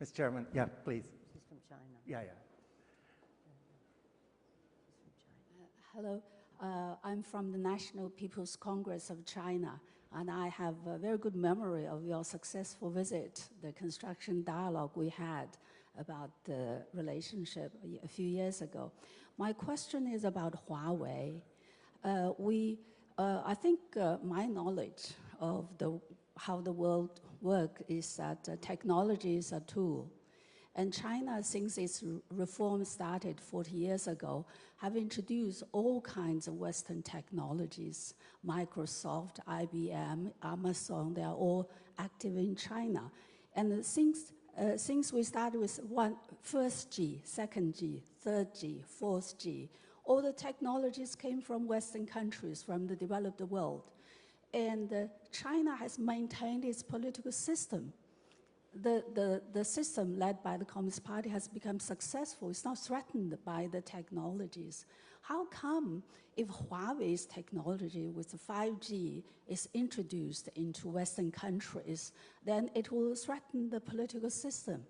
Mr. Chairman, yeah, please. She's from China. Yeah. Hello, I'm from the National People's Congress of China, and I have a very good memory of your successful visit, the construction dialogue we had about the relationship a few years ago. My question is about Huawei. I think my knowledge of how the world works is that technology is a tool. And China, since its reform started 40 years ago, have introduced all kinds of Western technologies. Microsoft, IBM, Amazon, they are all active in China. And since we started with first G, second G, third G, fourth G, all the technologies came from Western countries, from the developed world. And China has maintained its political system. The system led by the Communist Party has become successful. It's not threatened by the technologies. How come if Huawei's technology with 5G is introduced into Western countries, then it will threaten the political system?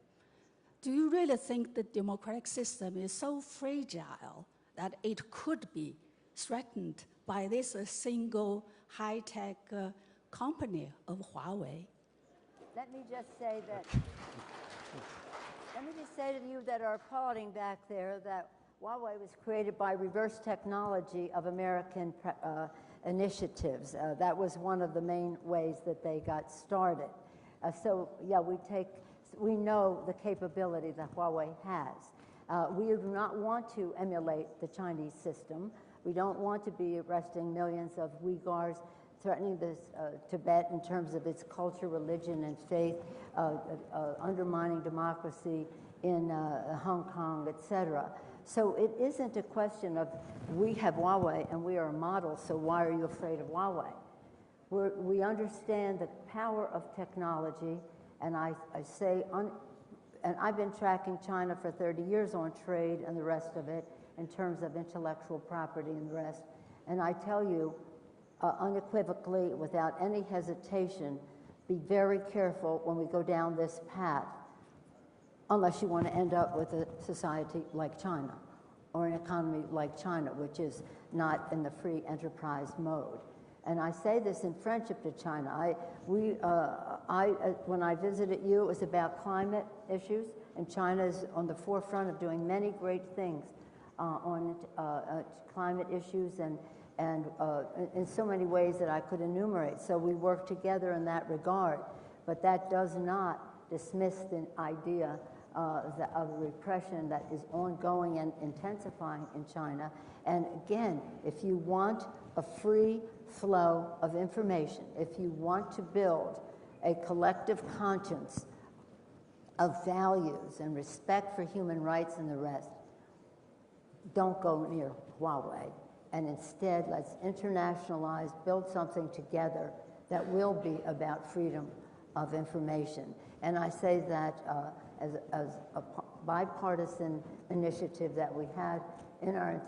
Do you really think the democratic system is so fragile that it could be threatened by this single high-tech company of Huawei? Let me just say to you that are applauding back there that Huawei was created by reverse technology of American initiatives. That was one of the main ways that they got started. So yeah, we know the capability that Huawei has. We do not want to emulate the Chinese system. We don't want to be arresting millions of Uyghurs, threatening this Tibet in terms of its culture, religion, and faith, undermining democracy in Hong Kong, etc. So it isn't a question of we have Huawei and we are a model, so why are you afraid of Huawei? We understand the power of technology, and I say, and I've been tracking China for 30 years on trade and the rest of it in terms of intellectual property and the rest, and I tell you, unequivocally, without any hesitation, be very careful when we go down this path, unless you want to end up with a society like China or an economy like China, which is not in the free enterprise mode. And I say this in friendship to China. When I visited you, it was about climate issues, and China is on the forefront of doing many great things on climate issues and in so many ways that I could enumerate. So we work together in that regard, but that does not dismiss the idea of repression that is ongoing and intensifying in China. And again, if you want a free flow of information, if you want to build a collective conscience of values and respect for human rights and the rest, don't go near Huawei. And instead, let's internationalize, build something together that will be about freedom of information. And I say that as a bipartisan initiative that we had in our